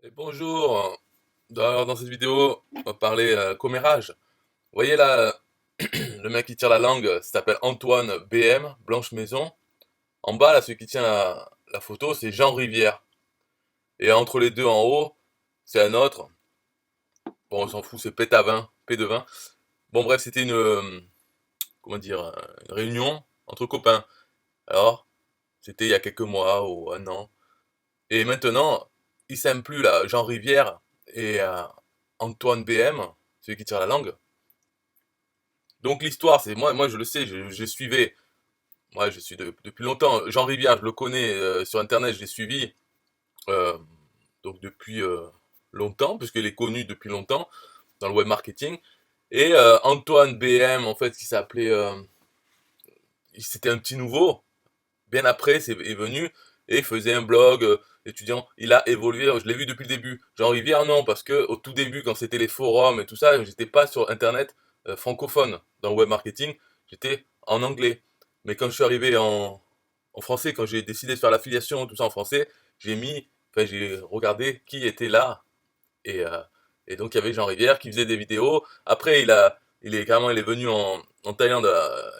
Et bonjour, dans cette vidéo, on va parler commérage. Vous voyez là, le mec qui tire la langue, ça s'appelle Antoine BM, Blanche Maison. En bas, là, celui qui tient la photo, c'est Jean Rivière. Et entre les deux en haut, c'est un autre. Bon, on s'en fout, c'est Pétavin, P de vin. Bon, bref, c'était comment dire, une réunion entre copains. Alors, c'était il y a quelques mois ou un an. Et maintenant, ils s'aiment plus, là, Jean Rivière et Antoine BM, celui qui tire la langue. Donc l'histoire, c'est moi, je le sais, je suivais, moi je suis depuis longtemps. Jean Rivière, je le connais sur internet, je l'ai suivi euh, donc depuis longtemps, puisqu'il est connu depuis longtemps dans le web marketing. Et Antoine BM, en fait, qui s'appelait, c'était un petit nouveau. Bien après, est venu et il faisait un blog étudiant. Il a évolué, je l'ai vu depuis le début. Jean Rivière, non, parce que au tout début, quand c'était les forums et tout ça, j'étais pas sur internet francophone dans le web marketing, j'étais en anglais. Mais quand je suis arrivé en français, quand j'ai décidé de faire l'affiliation, tout ça en français, j'ai regardé qui était là. Et, euh, et donc il y avait Jean Rivière qui faisait des vidéos. Après, il est venu en Thaïlande,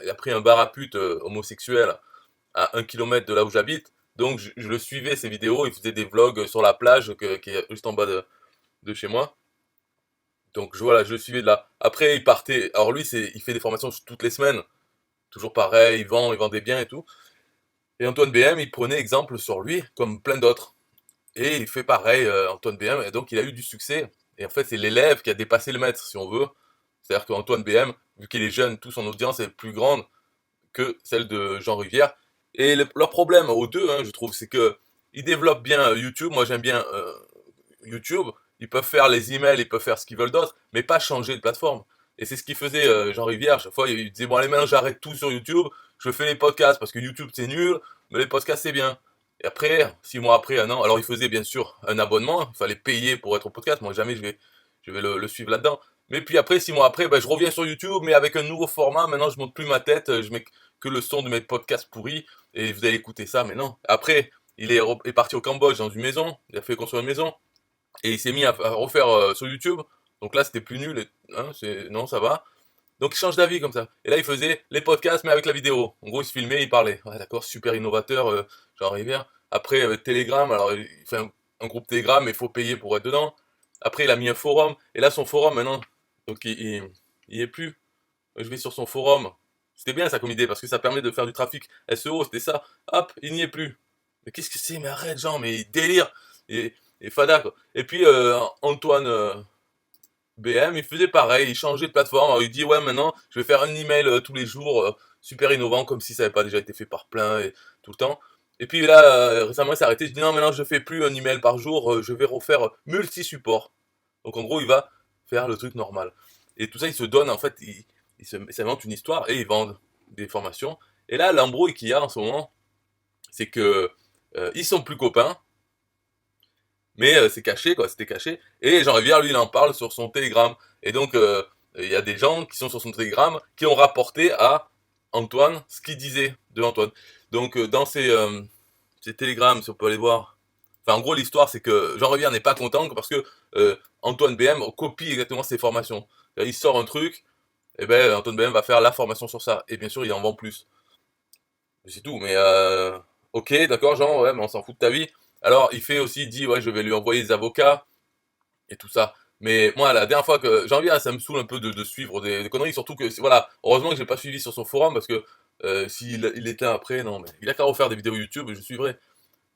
il a pris un bar à pute homosexuel à 1 kilomètre de là où j'habite. Donc je le suivais ses vidéos, il faisait des vlogs sur la plage qui est juste en bas de chez moi. Donc voilà, je le suivais de là. Après il partait. Alors lui il fait des formations toutes les semaines, toujours pareil, il vend des biens et tout. Et Antoine BM, il prenait exemple sur lui comme plein d'autres. Et il fait pareil, Antoine BM, et donc il a eu du succès. Et en fait c'est l'élève qui a dépassé le maître si on veut. C'est-à-dire qu'Antoine BM, vu qu'il est jeune, toute son audience est plus grande que celle de Jean Rivière. Et leur problème aux deux, hein, je trouve, c'est que ils développent bien YouTube. Moi, j'aime bien YouTube. Ils peuvent faire les emails, ils peuvent faire ce qu'ils veulent d'autre, mais pas changer de plateforme. Et c'est ce qu'il faisait Jean Rivière. Chaque fois, il disait bon allez maintenant j'arrête tout sur YouTube. Je fais les podcasts parce que YouTube c'est nul, mais les podcasts c'est bien. Et après, 6 mois après, un an, alors il faisait bien sûr un abonnement. Il fallait payer pour être au podcast. Moi, jamais je vais le suivre là-dedans. Mais puis après, 6 mois après, ben, je reviens sur YouTube, mais avec un nouveau format. Maintenant, je monte plus ma tête, je mets que le son de mes podcasts pourris, et vous allez écouter ça, mais non. Après, est parti au Cambodge dans une maison, il a fait construire une maison, et il s'est mis à refaire sur YouTube. Donc là, c'était plus nul, hein, non, ça va. Donc il change d'avis comme ça. Et là, il faisait les podcasts, mais avec la vidéo. En gros, il se filmait, il parlait. Ouais, d'accord, super innovateur, Jean Rivière. Après, Telegram, alors il fait un groupe Telegram, mais il faut payer pour être dedans. Après, il a mis un forum. Et là, son forum, maintenant, donc il est plus. Je vais sur son forum. C'était bien ça comme idée, parce que ça permet de faire du trafic SEO, c'était ça. Hop, il n'y est plus. Mais qu'est-ce que c'est? Mais arrête, Jean, mais délire. Et, et fada, quoi. Et puis, Antoine BM, il faisait pareil, il changeait de plateforme. Alors, il dit, ouais, maintenant, je vais faire un email tous les jours, super innovant, comme si ça n'avait pas déjà été fait par plein et tout le temps. Et puis là, récemment, il s'est arrêté. Je dis, non, maintenant, je fais plus un email par jour, je vais refaire multi-support. Donc, en gros, il va faire le truc normal. Et tout ça, il se donne, en fait, il s'invente une histoire et ils vendent des formations. Et là, l'embrouille qu'il y a en ce moment, c'est que ils sont plus copains, mais c'est caché, quoi, c'était caché. Et Jean Rivière, lui, il en parle sur son Telegram. Et donc, il y a des gens qui sont sur son Telegram qui ont rapporté à Antoine ce qu'il disait de Antoine. Donc, dans ces Telegrams, si on peut aller voir. Enfin, en gros, l'histoire, c'est que Jean Rivière n'est pas content parce que Antoine BM copie exactement ses formations. Il sort un truc, et ben Antoine BM va faire la formation sur ça. Et bien sûr, il en vend plus. C'est tout, mais ok, d'accord, Jean, ouais, mais on s'en fout de ta vie. Alors, il dit, ouais, je vais lui envoyer des avocats et tout ça. Mais moi, la dernière fois que j'en viens, ça me saoule un peu de suivre des conneries, surtout que, voilà, heureusement que j'ai pas suivi sur son forum parce que s'il il était après, non, mais il a qu'à refaire des vidéos YouTube et je suivrai.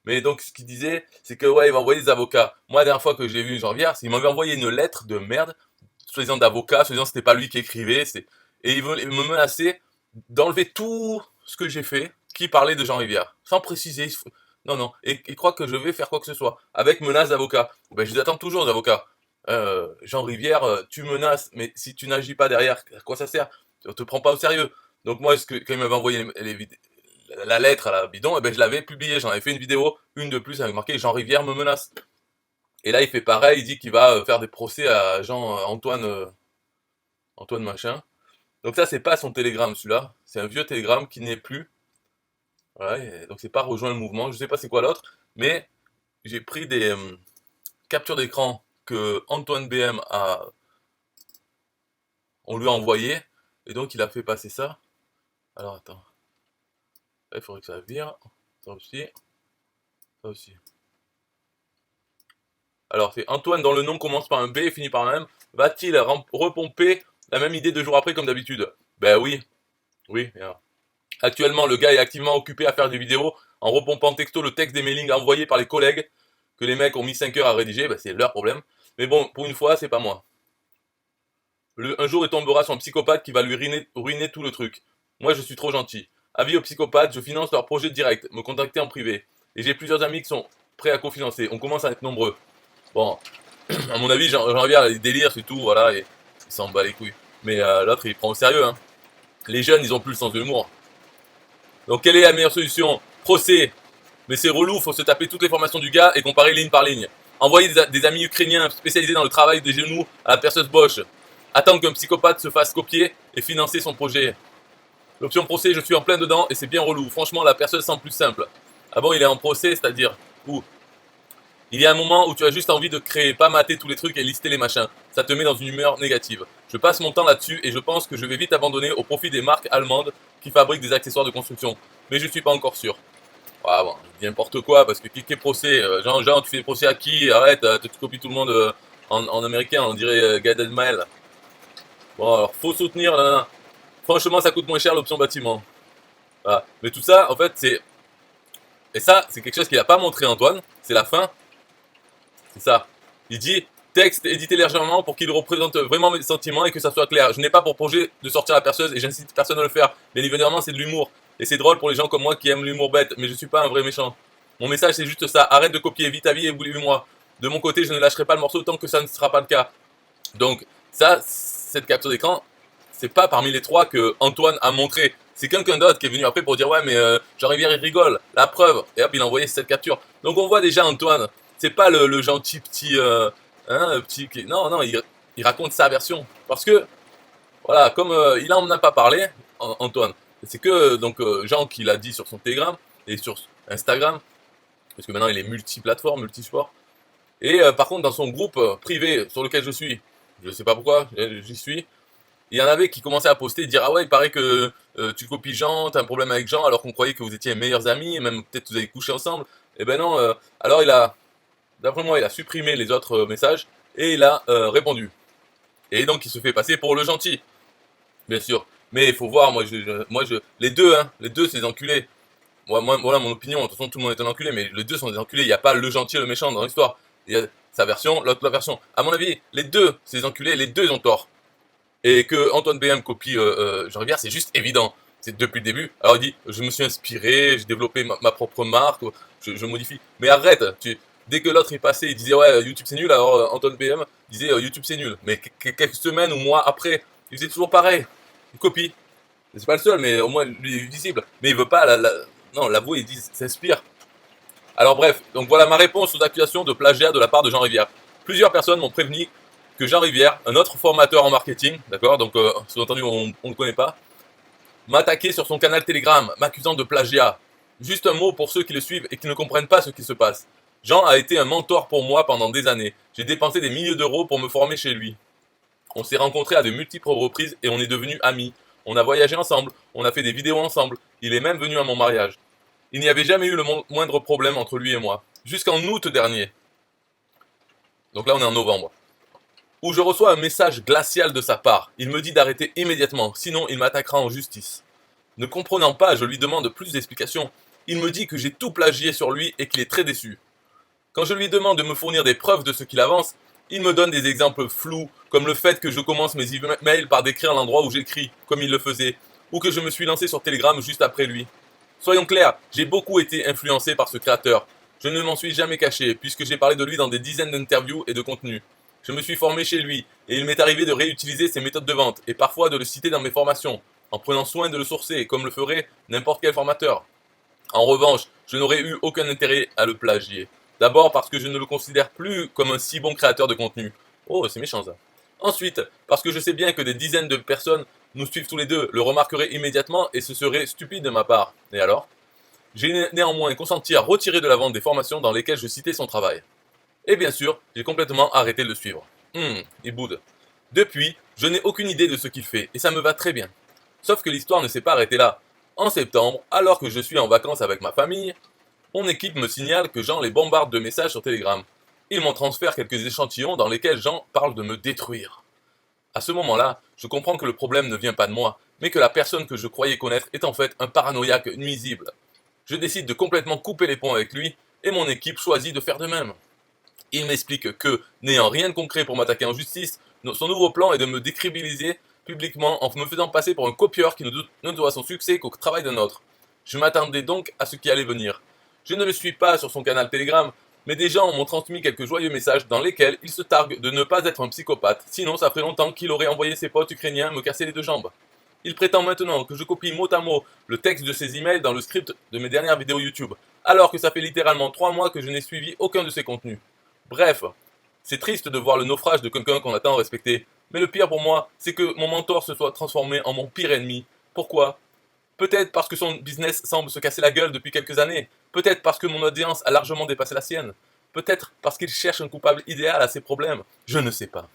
Mais donc, ce qu'il disait, c'est que, ouais, il va envoyer des avocats. Moi, la dernière fois que j'ai vu Janvier, il m'avait envoyé une lettre de merde, soi-disant d'avocat, soi-disant que c'était pas lui qui écrivait, et il me menaçait d'enlever tout ce que j'ai fait qui parlait de Jean Rivière, sans préciser. Non, non, et il croit que je vais faire quoi que ce soit, avec menace d'avocat. Ben, je les attends toujours, d'avocats. Jean Rivière, tu menaces, mais si tu n'agis pas derrière, à quoi ça sert? On te prend pas au sérieux. Donc moi, quand il m'avait envoyé la lettre à la bidon, eh ben, je l'avais publiée, j'en avais fait une vidéo, une de plus, avec marqué Jean Rivière me menace. Et là, il fait pareil, il dit qu'il va faire des procès à Antoine machin. Donc ça, c'est pas son télégramme, celui-là. C'est un vieux télégramme qui n'est plus. Voilà, donc c'est pas rejoint le mouvement. Je sais pas c'est quoi l'autre, mais j'ai pris capture d'écran que Antoine BM on lui a envoyé, et donc il a fait passer ça. Alors attends, là, il faudrait que ça vire, ça aussi, ça aussi. Alors c'est Antoine dont le nom commence par un B et finit par un M, va-t-il repomper la même idée 2 jours après comme d'habitude? Ben oui, oui, bien. Actuellement, le gars est activement occupé à faire des vidéos en repompant texto le texte des mailings envoyés par les collègues que les mecs ont mis 5 heures à rédiger, ben c'est leur problème. Mais bon, pour une fois, c'est pas moi. Un jour, il tombera sur un psychopathe qui va lui ruiner tout le truc. Moi, je suis trop gentil. Avis aux psychopathes, je finance leur projet direct, me contacter en privé. Et j'ai plusieurs amis qui sont prêts à cofinancer. On commence à être nombreux. Bon, à mon avis, j'en reviens à les délires, c'est tout, voilà, et il s'en bat les couilles. Mais l'autre, il prend au sérieux, hein. Les jeunes, ils ont plus le sens de l'humour. Donc, quelle est la meilleure solution? Procès. Mais c'est relou, faut se taper toutes les formations du gars et comparer ligne par ligne. Envoyer des amis ukrainiens spécialisés dans le travail des genoux à la perceuse Bosch. Attendre qu'un psychopathe se fasse copier et financer son projet. L'option procès, je suis en plein dedans et c'est bien relou. Franchement, la perceuse semble plus simple. Ah bon, il est en procès, c'est-à-dire où? Il y a un moment où tu as juste envie de créer, pas mater tous les trucs et lister les machins. Ça te met dans une humeur négative. Je passe mon temps là-dessus et je pense que je vais vite abandonner au profit des marques allemandes qui fabriquent des accessoires de construction. Mais je suis pas encore sûr. Ah bon, il dit n'importe quoi parce que qui est procès, genre tu fais procès à qui? Arrête, tu copies tout le monde en américain, on dirait Gad Elmaleh. Bon alors faut soutenir, là, là. Franchement ça coûte moins cher l'option bâtiment. Voilà. Mais tout ça en fait c'est... Et ça c'est quelque chose qu'il a pas montré Antoine, c'est la fin. C'est ça. Il dit texte édité légèrement pour qu'il représente vraiment mes sentiments et que ça soit clair. Je n'ai pas pour projet de sortir la perceuse et j'incite personne à le faire. Bien évidemment c'est de l'humour. Et c'est drôle pour les gens comme moi qui aiment l'humour bête, mais je suis pas un vrai méchant. Mon message c'est juste ça, arrête de copier, vis ta vie et oublie-moi. De mon côté, je ne lâcherai pas le morceau tant que ça ne sera pas le cas. Donc, ça, cette capture d'écran, c'est pas parmi les 3 que Antoine a montré. C'est quelqu'un d'autre qui est venu après pour dire ouais mais Jean-Rivière il rigole, la preuve. Et hop il a envoyé cette capture. Donc on voit déjà Antoine, c'est pas le gentil petit, petit qui... Non, non, il raconte sa version. Parce que, voilà, comme il en a pas parlé, Antoine, c'est que donc Jean qui l'a dit sur son Telegram et sur Instagram, parce que maintenant il est multiplateforme, multisport. Et par contre dans son groupe privé sur lequel je suis, je sais pas pourquoi, j'y suis, il y en avait qui commençaient à poster, dire ah ouais il paraît que tu copies Jean, t'as un problème avec Jean alors qu'on croyait que vous étiez meilleurs amis, et même peut-être vous avez couché ensemble. Et ben non, alors d'après moi il a supprimé les autres messages et il a répondu. Et donc il se fait passer pour le gentil. Bien sûr. Mais il faut voir, les deux, hein, les deux c'est des enculés. Voilà mon opinion, de toute façon tout le monde est un enculé, mais les deux sont des enculés, il n'y a pas le gentil et le méchant dans l'histoire. Il y a sa version, l'autre la version. À mon avis, les deux, c'est des enculés, les deux ils ont tort. Et que Antoine BM copie Jean Rivière, c'est juste évident. C'est depuis le début. Alors il dit, je me suis inspiré, j'ai développé ma propre marque, je modifie. Mais arrête, dès que l'autre est passé, il disait ouais YouTube c'est nul, alors Antoine BM disait YouTube c'est nul. Mais quelques semaines ou mois après, il faisait toujours pareil. Il copie. C'est pas le seul, mais au moins lui est visible. Mais il veut pas non, l'avouer, il dit s'inspire. Alors bref, donc voilà ma réponse aux accusations de plagiat de la part de Jean Rivière. Plusieurs personnes m'ont prévenu que Jean Rivière, un autre formateur en marketing, d'accord, donc sous-entendu on ne le connaît pas, m'a attaqué sur son canal Telegram, m'accusant de plagiat. Juste un mot pour ceux qui le suivent et qui ne comprennent pas ce qui se passe. Jean a été un mentor pour moi pendant des années. J'ai dépensé des milliers d'euros pour me former chez lui. On s'est rencontrés à de multiples reprises et on est devenus amis. On a voyagé ensemble, on a fait des vidéos ensemble, il est même venu à mon mariage. Il n'y avait jamais eu le moindre problème entre lui et moi. Jusqu'en août dernier. Donc là on est en novembre. Où je reçois un message glacial de sa part. Il me dit d'arrêter immédiatement, sinon il m'attaquera en justice. Ne comprenant pas, je lui demande plus d'explications. Il me dit que j'ai tout plagié sur lui et qu'il est très déçu. Quand je lui demande de me fournir des preuves de ce qu'il avance, il me donne des exemples flous, comme le fait que je commence mes emails par décrire l'endroit où j'écris, comme il le faisait, ou que je me suis lancé sur Telegram juste après lui. Soyons clairs, j'ai beaucoup été influencé par ce créateur. Je ne m'en suis jamais caché, puisque j'ai parlé de lui dans des dizaines d'interviews et de contenus. Je me suis formé chez lui, et il m'est arrivé de réutiliser ses méthodes de vente, et parfois de le citer dans mes formations, en prenant soin de le sourcer, comme le ferait n'importe quel formateur. En revanche, je n'aurais eu aucun intérêt à le plagier. D'abord parce que je ne le considère plus comme un si bon créateur de contenu. Oh, c'est méchant ça. Ensuite, parce que je sais bien que des dizaines de personnes nous suivent tous les deux, le remarqueraient immédiatement et ce serait stupide de ma part. Et alors? J'ai néanmoins consenti à retirer de la vente des formations dans lesquelles je citais son travail. Et bien sûr, j'ai complètement arrêté de le suivre. Il boude. Depuis, je n'ai aucune idée de ce qu'il fait, et ça me va très bien. Sauf que l'histoire ne s'est pas arrêtée là. En septembre, alors que je suis en vacances avec ma famille, mon équipe me signale que Jean les bombarde de messages sur Telegram. Ils m'en transfèrent quelques échantillons dans lesquels Jean parle de me détruire. À ce moment-là, je comprends que le problème ne vient pas de moi, mais que la personne que je croyais connaître est en fait un paranoïaque nuisible. Je décide de complètement couper les ponts avec lui, et mon équipe choisit de faire de même. Il m'explique que, n'ayant rien de concret pour m'attaquer en justice, son nouveau plan est de me décrédibiliser publiquement en me faisant passer pour un copieur qui ne doit son succès qu'au travail d'un autre. Je m'attendais donc à ce qui allait venir. Je ne le suis pas sur son canal Telegram, mais des gens m'ont transmis quelques joyeux messages dans lesquels il se targue de ne pas être un psychopathe, sinon ça ferait longtemps qu'il aurait envoyé ses potes ukrainiens me casser les deux jambes. Il prétend maintenant que je copie mot à mot le texte de ses emails dans le script de mes dernières vidéos YouTube, alors que ça fait littéralement 3 mois que je n'ai suivi aucun de ses contenus. Bref, c'est triste de voir le naufrage de quelqu'un qu'on a tant respecté, mais le pire pour moi, c'est que mon mentor se soit transformé en mon pire ennemi. Pourquoi ? Peut-être parce que son business semble se casser la gueule depuis quelques années, peut-être parce que mon audience a largement dépassé la sienne, peut-être parce qu'il cherche un coupable idéal à ses problèmes, je ne sais pas.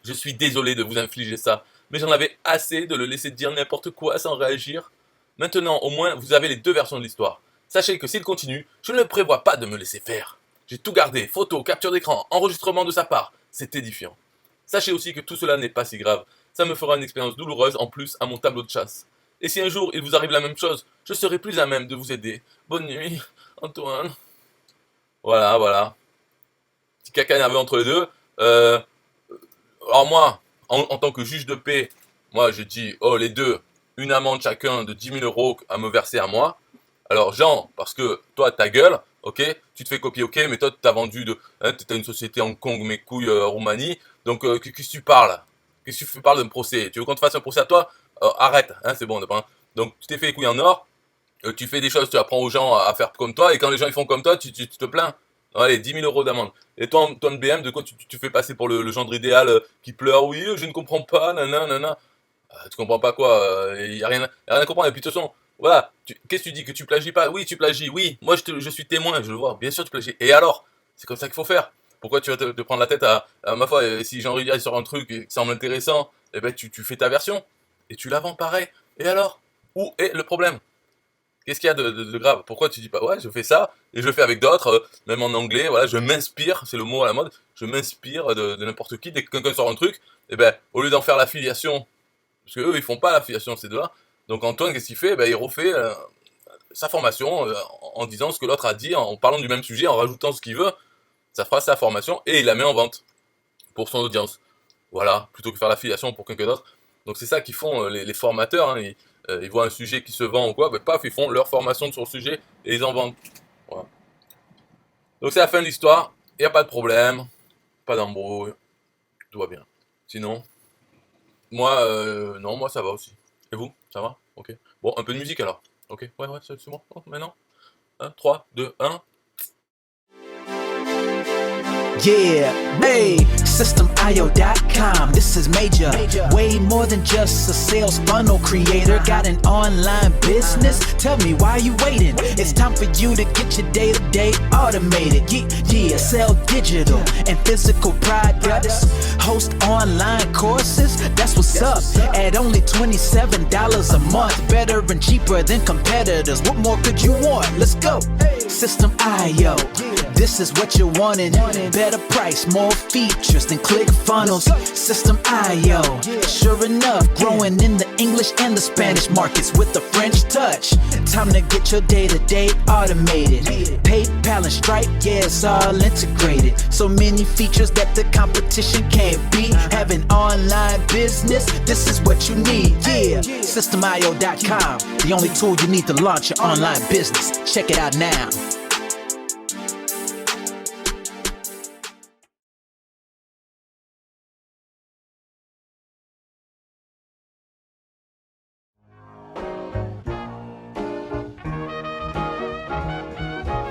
Je suis désolé de vous infliger ça, mais j'en avais assez de le laisser dire n'importe quoi sans réagir. Maintenant, au moins, vous avez les deux versions de l'histoire. Sachez que s'il continue, je ne prévois pas de me laisser faire. J'ai tout gardé, photos, capture d'écran, enregistrement de sa part. C'est édifiant. Sachez aussi que tout cela n'est pas si grave. Ça me fera une expérience douloureuse en plus à mon tableau de chasse. Et si un jour il vous arrive la même chose, je serai plus à même de vous aider. Bonne nuit, Antoine. Voilà. Petit caca nerveux entre les deux. Alors moi, en tant que juge de paix, moi je dis, les deux, une amende chacun de 10 000 € à me verser à moi. Alors Jean, parce que toi, ta gueule, ok, tu te fais copier, ok, mais toi, t'as vendu t'as une société Hong Kong, mes couilles, Roumanie, donc qu'est-ce que tu parles? Qu'est-ce que tu parles d'un procès? Tu veux qu'on te fasse un procès à toi? Arrête, c'est bon, donc tu t'es fait les couilles en or, tu fais des choses, tu apprends aux gens à faire comme toi, et quand les gens ils font comme toi, tu te plains. Allez, 10 000 € d'amende. Et toi, Antoine BM, de quoi tu fais passer pour le gendre idéal qui pleure? Oui, je ne comprends pas, nanana. Tu comprends pas quoi? Y a rien à comprendre. Et puis de toute façon, voilà, qu'est-ce que tu dis? Que tu plagies pas? Oui, tu plagies, oui. Moi, je suis témoin, je le vois. Bien sûr, tu plagies. Et alors? C'est comme ça qu'il faut faire. Pourquoi tu vas te prendre la tête à ma foi, si Jean Rivière sort un truc qui semble intéressant, eh ben tu fais ta version et tu la vends pareil. Et alors? Où est le problème? Qu'est-ce qu'il y a de grave? Pourquoi tu dis pas, ouais, je fais ça, et je le fais avec d'autres, même en anglais, voilà, je m'inspire, c'est le mot à la mode, je m'inspire de n'importe qui, dès que quelqu'un sort un truc, et ben, au lieu d'en faire l'affiliation, parce que eux, ils font pas l'affiliation, ces deux-là, donc Antoine, qu'est-ce qu'il fait? Ben, il refait sa formation, en disant ce que l'autre a dit, en parlant du même sujet, en rajoutant ce qu'il veut, ça fera sa formation, et il la met en vente, pour son audience. Voilà, plutôt que faire l'affiliation pour quelqu'un d'autre. Donc c'est ça qu'ils font les formateurs, hein, ils voient un sujet qui se vend ou quoi, ben paf, ils font leur formation sur le sujet et ils en vendent. Voilà. Donc c'est la fin de l'histoire, il n'y a pas de problème, pas d'embrouille, tout va bien. Sinon, moi, non, moi ça va aussi. Et vous, ça va? Ok. Bon, un peu de musique alors. Ok, ouais, c'est bon, maintenant. 3, 2, 1. Yeah, hey, SystemIO.com, this is major. Way more than just a sales funnel creator. Got an online business? Tell me, why are you waiting? It's time for you to get your day-to-day automated. Yeah, sell digital and physical products. Host online courses, that's what's up. At only $27 a month. Better and cheaper than competitors. What more could you want? Let's go. System.io, this is what you're wanting. Better price, more features than ClickFunnels. System.io, sure enough, growing in the English and the Spanish markets with the French touch. Time to get your day-to-day automated. PayPal and Stripe, yeah, it's all integrated. So many features that the competition can't beat. Have an online business, this is what you need. Yeah, System.io.com, the only tool you need to launch your online business. Check it out now.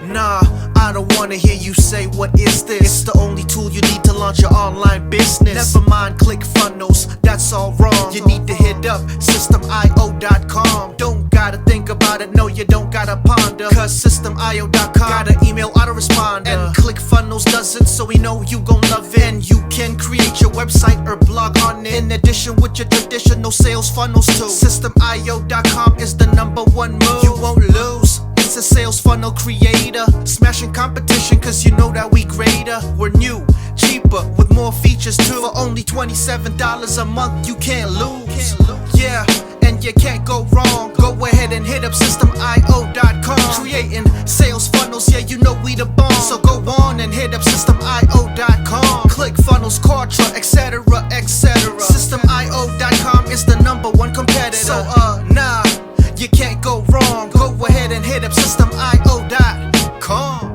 Nah, I don't wanna hear you say what is this. It's the only tool you need to launch your online business. Never mind ClickFunnels, that's all wrong. You need to hit up System.io.com. Don't gotta think about it, no you don't gotta ponder. Cause System.io.com got an email email autoresponder. And ClickFunnels does it, so we know you gon' love it. And you can create your website or blog on it. In addition with your traditional sales funnels too. SystemIO.com is the #1 move. You won't lose. It's a sales funnel creator. Smashing competition cause you know that we greater. We're new, cheaper, with more features too. For only $27 a month, you can't lose. Yeah, and you can't go wrong. Go ahead and hit up SystemIO.com. Creating sales funnels, yeah, you know we the bomb. So go on and hit up SystemIO.com. ClickFunnels, Kartra, etc, etc. SystemIO.com is the #1 competitor. So nah, you can't go wrong. Go ahead and hit up SystemIO.com.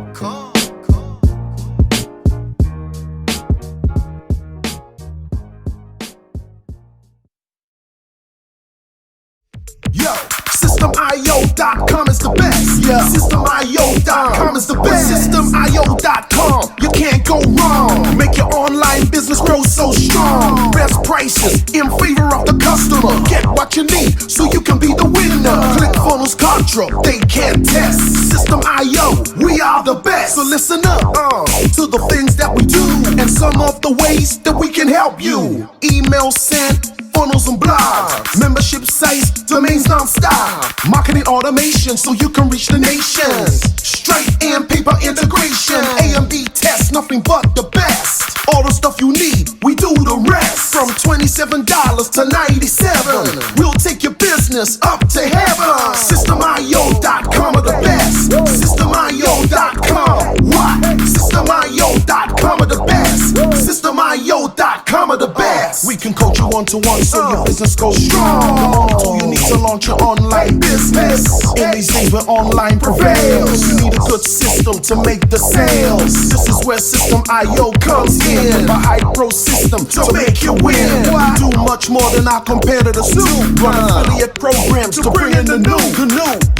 Yo, SystemIO.com is the best. Yeah, SystemIO.com is the best. SystemIO.com, you can't go wrong. Make your online business grow so strong. Best prices in favor of the customer. Get what you need so you can be the winner. ClickFunnels, Kartra, they can't test. System.io, we are the best. So listen up to the things that we do and some of the ways that we can help you. Email sent, funnels and blogs, membership sites, domains non-stop, marketing automation so you can reach the nations. Stripe and paper integration, A&B tests, nothing but the best. All the stuff you need, we do the rest. From $27 to $97, we'll take your business up to heaven. SystemIO.com are the best. SystemIO.com, what? SystemIO.com are the best. SystemIO.com are the best. We can coach you one-to-one so your business goes strong. So you need to launch your online business. In these days where online prevails, you need a good system to make the sales. This is where System.io comes in. A high-pro system to make you win. We do much more than our competitors do. Run affiliate programs to bring in the new.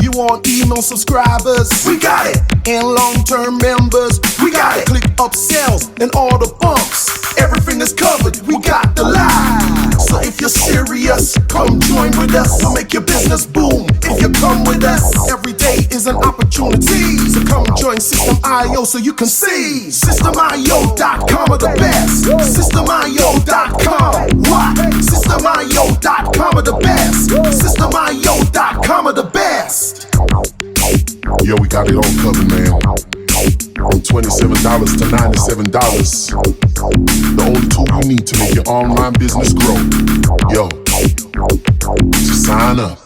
You want email subscribers? We got it. And long-term members? We got it. Click upsells and all the bumps. Everything is covered. We got the line. So if you're serious, come join with us. We'll make your business boom. If you come with us, every day is an opportunity. So come join System.io so you can see. SystemIO.com are the best. SystemIO.com, what? SystemIO.com are the best. SystemIO.com are the best. Yo, we got it all covered, man. From $27 to $97. The only tool you need to make your online business grow. Yo, just sign up.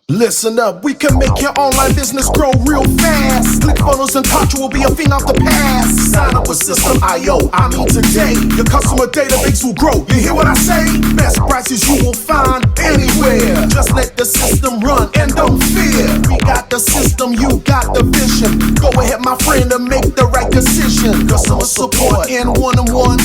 Listen up, we can make your online business grow real fast. ClickFunnels and Kartra will be a thing of the past. Sign up with System.io, I mean today. Your customer database will grow, you hear what I say? Best prices you will find anywhere. Just let the system run and don't fear. We got the system, you got the vision. Go ahead my friend and make the right decision. Customer support and one-on-one,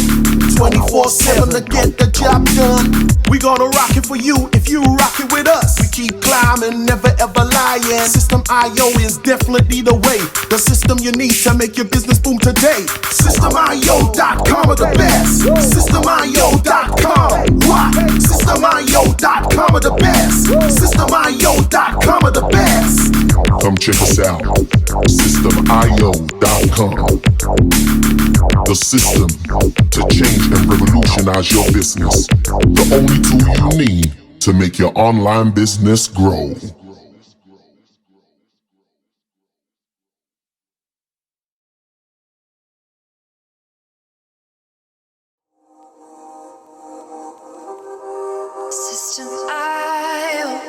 24/7 to get the job done. We gonna rock it for you if you rock it with us. We keep climbing, never ever lying. System.io is definitely the way. The system you need to make your business boom today. SystemIO.com are the best. SystemIO.com, what? SystemIO.com are the best. SystemIO.com are the best. Come check us out. Systemio.com. The system to change and revolutionize your business. The only tool you need to make your online business grow. System.io.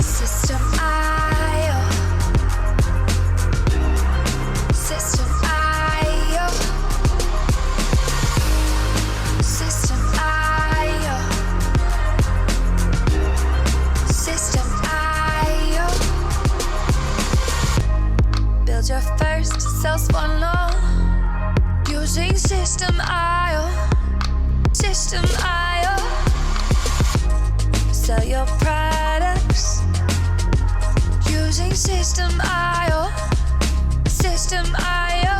System.io. System.io. System.io. System.io. Build your first sales funnel using System.io. System.io. Sell your products using System.io. System.io.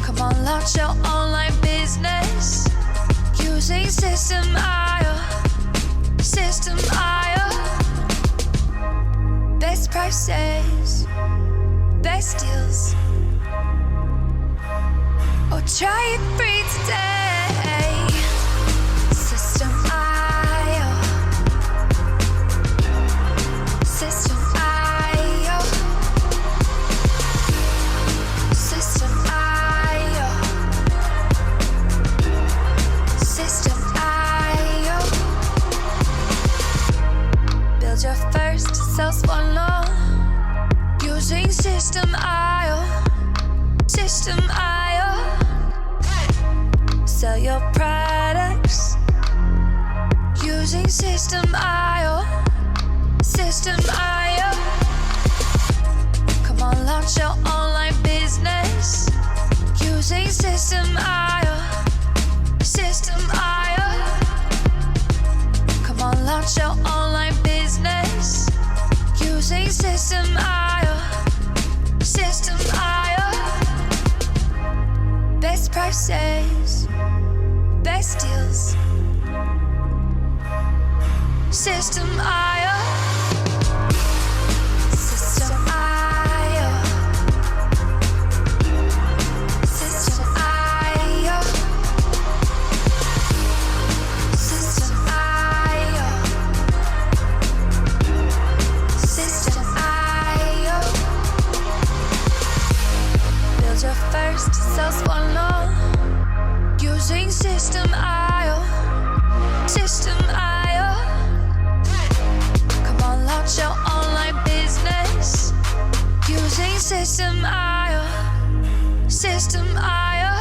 Come on, launch your online business using System.io. System.io. prices, best deals. Or try it free today. System IO. System IO. System IO. System IO. Build your first self-funnel using System IO. System IO. Sell your products using System IO. System IO. Come on, launch your online business using System IO. System IO. Come on, launch your online business using System IO. System IO. Best prices, best deals. System IO. System IO. System IO. System IO. System IO. Build your first sales funnel using System IO. System IO. Come on, launch your online business using System IO. System IO.